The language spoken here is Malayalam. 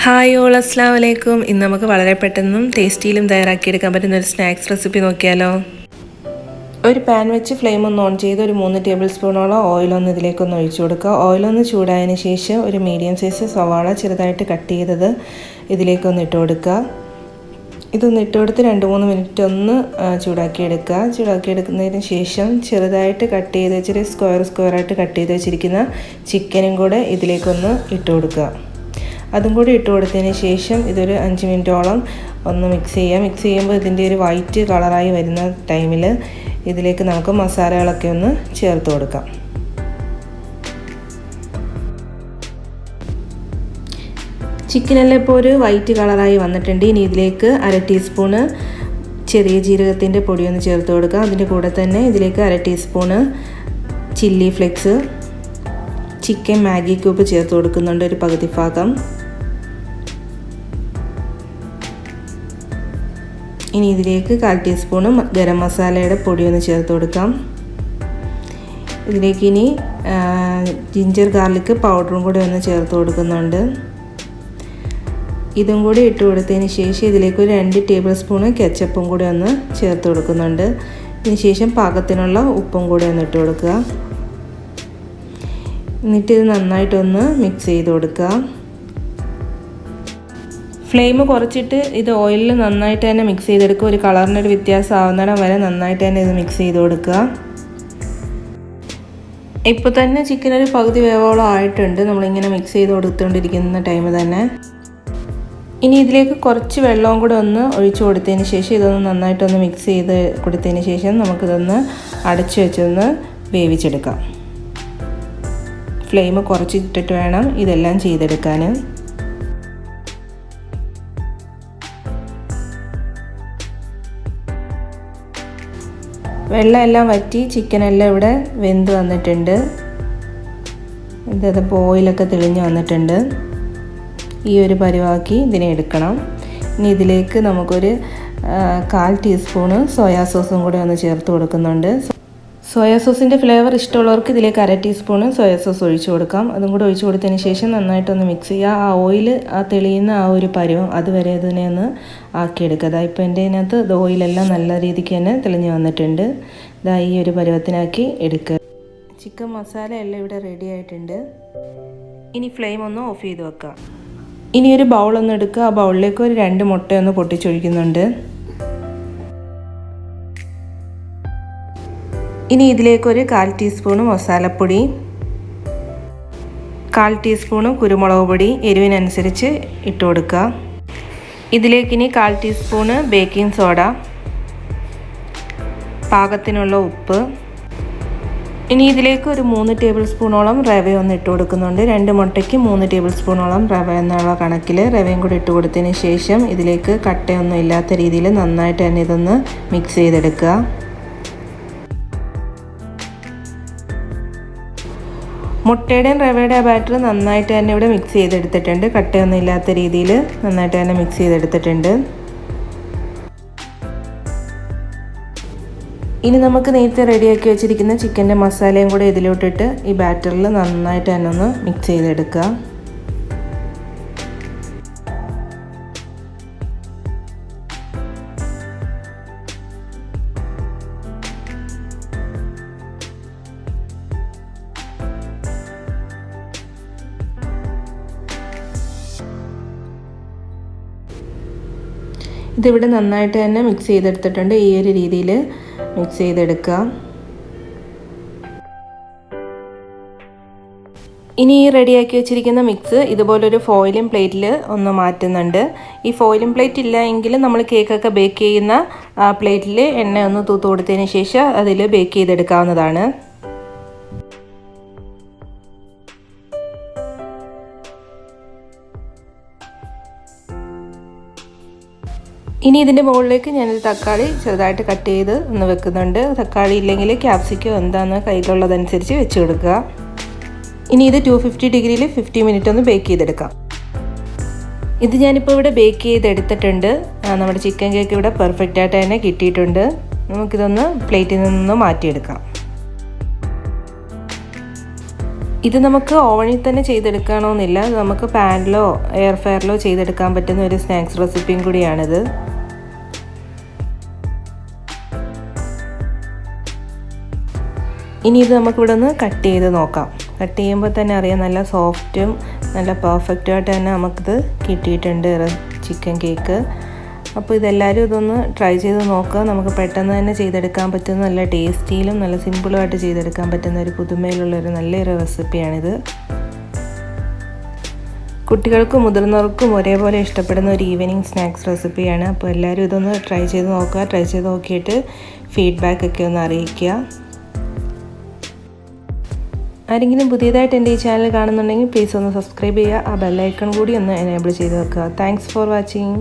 ഹായ് ഓൾ, അസ്സലാമു അലൈക്കും. ഇന്ന് നമുക്ക് വളരെ പെട്ടെന്നും ടേസ്റ്റിയിലും തയ്യാറാക്കിയെടുക്കാൻ പറ്റുന്ന ഒരു സ്നാക്സ് റെസിപ്പി നോക്കിയാലോ. ഒരു പാൻ വെച്ച് ഫ്ലെയിം ഒന്ന് ഓൺ ചെയ്ത് ഒരു 3 ടേബിൾ സ്പൂണോളം ഓയിലൊന്ന് ഇതിലേക്കൊന്ന് ഒഴിച്ചു കൊടുക്കുക. ഓയിലൊന്ന് ചൂടായതിന് ശേഷം ഒരു മീഡിയം സൈസ് സവാള ചെറുതായിട്ട് കട്ട് ചെയ്തത് ഇതിലേക്കൊന്ന് ഇട്ട് കൊടുക്കുക. ഇതൊന്ന് ഇട്ട് കൊടുത്ത് 2-3 മിനിറ്റ് ഒന്ന് ചൂടാക്കിയെടുക്കുക. ചൂടാക്കിയെടുക്കുന്നതിന് ശേഷം ചെറുതായിട്ട് കട്ട് ചെയ്ത് വെച്ചിട്ട് സ്ക്വയറായിട്ട് കട്ട് ചെയ്ത് വെച്ചിരിക്കുന്ന ചിക്കനും കൂടെ ഇതിലേക്കൊന്ന് ഇട്ട് കൊടുക്കുക. അതും കൂടി ഇട്ട് കൊടുത്തതിന് ശേഷം ഇതൊരു 5 മിനിറ്റോളം ഒന്ന് മിക്സ് ചെയ്യാം. മിക്സ് ചെയ്യുമ്പോൾ ഇതിൻ്റെ ഒരു വൈറ്റ് കളറായി വരുന്ന ടൈമിൽ ഇതിലേക്ക് നമുക്ക് മസാലകളൊക്കെ ഒന്ന് ചേർത്ത് കൊടുക്കാം. ചിക്കനെല്ലാം ഇപ്പോൾ ഒരു വൈറ്റ് കളറായി വന്നിട്ടുണ്ട്. ഇനി ഇതിലേക്ക് 1/2 ടീസ്പൂണ് ചെറിയ ജീരകത്തിൻ്റെ പൊടി ഒന്ന് ചേർത്ത് കൊടുക്കുക. അതിൻ്റെ കൂടെ തന്നെ ഇതിലേക്ക് 1/2 teaspoon chilli flakes, chicken Maggi cube ചേർത്ത് കൊടുക്കുന്നുണ്ട്, ഒരു പകുതി ഭാഗം. ഇനി ഇതിലേക്ക് 1/4 ടീസ്പൂണ് ഗരം മസാലയുടെ പൊടി ഒന്ന് ചേർത്ത് കൊടുക്കാം. ഇതിലേക്ക് ഇനി ജിഞ്ചർ ഗാർലിക് പൗഡറും കൂടി ഒന്ന് ചേർത്ത് കൊടുക്കുന്നുണ്ട്. ഇതും കൂടി ഇട്ട് കൊടുത്തതിന് ശേഷം ഇതിലേക്ക് ഒരു 2 ടേബിൾ സ്പൂണ് കെച്ചപ്പും കൂടി ഒന്ന് ചേർത്ത് കൊടുക്കുന്നുണ്ട്. ഇതിന് ശേഷം പാകത്തിനുള്ള ഉപ്പും കൂടി ഒന്ന് ഇട്ട് കൊടുക്കുക. എന്നിട്ട് ഇത് നന്നായിട്ടൊന്ന് മിക്സ് ചെയ്ത് കൊടുക്കുക. ഫ്ലെയിം കുറച്ചിട്ട് ഇത് ഓയിലിൽ നന്നായിട്ട് തന്നെ മിക്സ് ചെയ്തെടുക്കുക. ഒരു കളറിനൊരു വ്യത്യാസം ആവുന്നിടം വരെ നന്നായിട്ട് തന്നെ ഇത് മിക്സ് ചെയ്ത് കൊടുക്കുക. ഇപ്പോൾ തന്നെ ചിക്കൻ ഒരു പകുതി വേവോളം ആയിട്ടുണ്ട്, നമ്മളിങ്ങനെ മിക്സ് ചെയ്ത് കൊടുത്തുകൊണ്ടിരിക്കുന്ന ടൈം തന്നെ. ഇനി ഇതിലേക്ക് കുറച്ച് വെള്ളവും കൂടെ ഒന്ന് ഒഴിച്ചു കൊടുത്തതിന് ശേഷം ഇതൊന്ന് നന്നായിട്ടൊന്ന് മിക്സ് ചെയ്ത് കൊടുത്തതിന് ശേഷം നമുക്കിതൊന്ന് അടച്ചു വെച്ചൊന്ന് വേവിച്ചെടുക്കാം. ഫ്ലെയിം കുറച്ചിട്ടിട്ട് വേണം ഇതെല്ലാം ചെയ്തെടുക്കാൻ. വെള്ളമെല്ലാം വറ്റി ചിക്കനെല്ലാം ഇവിടെ വെന്ത് വന്നിട്ടുണ്ട്. ഇതിപ്പോൾ ഓയിലൊക്കെ തെളിഞ്ഞ് വന്നിട്ടുണ്ട്. ഈ ഒരു പരുവാക്കി ഇതിനെ എടുക്കണം. ഇനി ഇതിലേക്ക് നമുക്കൊരു 1/4 ടീസ്പൂണ് സോയാ സോസും കൂടെ ഒന്ന് ചേർത്ത് കൊടുക്കുന്നുണ്ട്. സോയാ സോസിൻ്റെ ഫ്ലേവർ ഇഷ്ടമുള്ളവർക്ക് ഇതിലേക്ക് 1/2 ടീസ്പൂണ് സോയാ സോസ് ഒഴിച്ചു കൊടുക്കാം. അതും കൂടെ ഒഴിച്ചു കൊടുത്തതിന് ശേഷം നന്നായിട്ടൊന്ന് മിക്സ് ചെയ്യുക. ആ ഓയിൽ തെളിയുന്ന ആ ഒരു പരുവം അതുവരെ ഇതിനെ ഒന്ന് ആക്കിയെടുക്കുക. അതായത് ഇപ്പോൾ എൻ്റെ ഇതിനകത്ത് ഓയിലെല്ലാം നല്ല രീതിക്ക് തന്നെ തെളിഞ്ഞ് വന്നിട്ടുണ്ട്. ഇതാ ഈ ഒരു പരുവത്തിനാക്കി എടുക്കുക. ചിക്കൻ മസാല എല്ലാം ഇവിടെ റെഡി ആയിട്ടുണ്ട്. ഇനി ഫ്ലെയിം ഒന്ന് ഓഫ് ചെയ്ത് വെക്കുക. ഇനി ഒരു ബൗളൊന്ന് എടുക്കുക. ആ ബൗളിലേക്ക് ഒരു 2 മുട്ടയൊന്ന് പൊട്ടിച്ചൊഴിക്കുന്നുണ്ട്. ഇനി ഇതിലേക്ക് ഒരു 1/4 ടീസ്പൂണ് മസാലപ്പൊടി, 1/4 ടീസ്പൂണ് കുരുമുളക് പൊടി എരിവിനനുസരിച്ച് ഇട്ട് കൊടുക്കുക. ഇതിലേക്ക് ഇനി 1/4 ടീസ്പൂണ് ബേക്കിംഗ് സോഡ, പാകത്തിനുള്ള ഉപ്പ്. ഇനി ഇതിലേക്ക് ഒരു 3 ടേബിൾ സ്പൂണോളം റവ ഒന്ന് ഇട്ട് കൊടുക്കുന്നുണ്ട്. 2 മുട്ടയ്ക്ക് 3 ടേബിൾ സ്പൂണോളം റവ എന്നുള്ള കണക്കിൽ റവയും കൂടി ഇട്ട് കൊടുത്തതിന് ശേഷം ഇതിലേക്ക് കട്ടയൊന്നും ഇല്ലാത്ത രീതിയിൽ നന്നായിട്ട് തന്നെ ഇതൊന്ന് മിക്സ് ചെയ്തെടുക്കുക. മുട്ടയുടെയും റവയുടെ ബാറ്റർ നന്നായിട്ട് തന്നെ ഇവിടെ മിക്സ് ചെയ്തെടുത്തിട്ടുണ്ട്. കട്ടയൊന്നും ഇല്ലാത്ത രീതിയിൽ നന്നായിട്ട് തന്നെ മിക്സ് ചെയ്തെടുത്തിട്ടുണ്ട്. ഇനി നമുക്ക് നേരത്തെ റെഡിയാക്കി വെച്ചിരിക്കുന്ന ചിക്കൻ്റെ മസാലയും കൂടെ ഇതിലോട്ടിട്ട് ഈ ബാറ്ററിൽ നന്നായിട്ട് തന്നെ ഒന്ന് മിക്സ് ചെയ്തെടുക്കുക. ഇതിവിടെ നന്നായിട്ട് തന്നെ മിക്സ് ചെയ്തെടുത്തിട്ടുണ്ട്. ഈ ഒരു രീതിയിൽ മിക്സ് ചെയ്തെടുക്കുക. ഇനി ഈ റെഡിയാക്കി വെച്ചിരിക്കുന്ന മിക്സ് ഇതുപോലൊരു ഫോയിലിംഗ് പ്ലേറ്റിൽ ഒന്ന് മാറ്റുന്നുണ്ട്. ഈ ഫോയിലിംഗ് പ്ലേറ്റ് ഇല്ല എങ്കിൽ നമ്മൾ കേക്കൊക്കെ ബേക്ക് ചെയ്യുന്ന പ്ലേറ്റിൽ എണ്ണ ഒന്ന് തൂത്ത് കൊടുത്തതിന് ശേഷം അതിൽ ബേക്ക് ചെയ്തെടുക്കാവുന്നതാണ്. ഇനി ഇതിൻ്റെ മുകളിലേക്ക് ഞാനൊരു തക്കാളി ചെറുതായിട്ട് കട്ട് ചെയ്ത് ഒന്ന് വെക്കുന്നുണ്ട്. തക്കാളി ഇല്ലെങ്കിൽ ക്യാപ്സിക്കോ എന്താണെന്ന് കയ്യിലുള്ളതനുസരിച്ച് വെച്ച് കൊടുക്കുക. ഇനി ഇത് 250 ഡിഗ്രിയിൽ 50 മിനിറ്റ് ഒന്ന് ബേക്ക് ചെയ്തെടുക്കാം. ഇത് ഞാനിപ്പോൾ ഇവിടെ ബേക്ക് ചെയ്തെടുത്തിട്ടുണ്ട്. നമ്മുടെ ചിക്കൻ കേക്ക് ഇവിടെ പെർഫെക്റ്റ് ആയിട്ട് തന്നെ കിട്ടിയിട്ടുണ്ട്. നമുക്കിതൊന്ന് പ്ലേറ്റിൽ നിന്ന് മാറ്റിയെടുക്കാം. ഇത് നമുക്ക് ഓവനിൽ തന്നെ ചെയ്തെടുക്കണമെന്നില്ല, നമുക്ക് പാനിലോ എയർ ഫ്രയറിലോ ചെയ്തെടുക്കാൻ പറ്റുന്ന ഒരു സ്നാക്സ് റെസിപ്പിയും കൂടിയാണിത്. ഇനി ഇത് നമുക്കിവിടെ ഒന്ന് കട്ട് ചെയ്ത് നോക്കാം. കട്ട് ചെയ്യുമ്പോൾ തന്നെ അറിയാം നല്ല സോഫ്റ്റും നല്ല പെർഫെക്റ്റുമായിട്ട് തന്നെ നമുക്കിത് കിട്ടിയിട്ടുണ്ട് ചിക്കൻ കേക്ക്. അപ്പോൾ ഇതെല്ലാവരും ഇതൊന്ന് ട്രൈ ചെയ്ത് നോക്കുക. നമുക്ക് പെട്ടെന്ന് തന്നെ ചെയ്തെടുക്കാൻ പറ്റുന്ന നല്ല ടേസ്റ്റിയിലും നല്ല സിമ്പിളുമായിട്ട് ചെയ്തെടുക്കാൻ പറ്റുന്ന ഒരു പുതുമയിലുള്ളൊരു നല്ലൊരു റെസിപ്പിയാണിത്. കുട്ടികൾക്കും മുതിർന്നവർക്കും ഒരേപോലെ ഇഷ്ടപ്പെടുന്ന ഒരു ഈവനിങ് സ്നാക്സ് റെസിപ്പിയാണ്. അപ്പോൾ എല്ലാവരും ഇതൊന്ന് ട്രൈ ചെയ്ത് നോക്കുക. ട്രൈ ചെയ്ത് നോക്കിയിട്ട് ഫീഡ്ബാക്കൊക്കെ ഒന്ന് അറിയിക്കുക. ആരെങ്കിലും പുതിയതായിട്ട് എൻ്റെ ഈ ചാനൽ കാണുന്നുണ്ടെങ്കിൽ പ്ലീസ് ഒന്ന് സബ്സ്ക്രൈബ് ചെയ്യുക. ആ ബെല്ലൈക്കൺ കൂടി ഒന്ന് എനേബിൾ ചെയ്ത് വെക്കുക. Thanks for watching.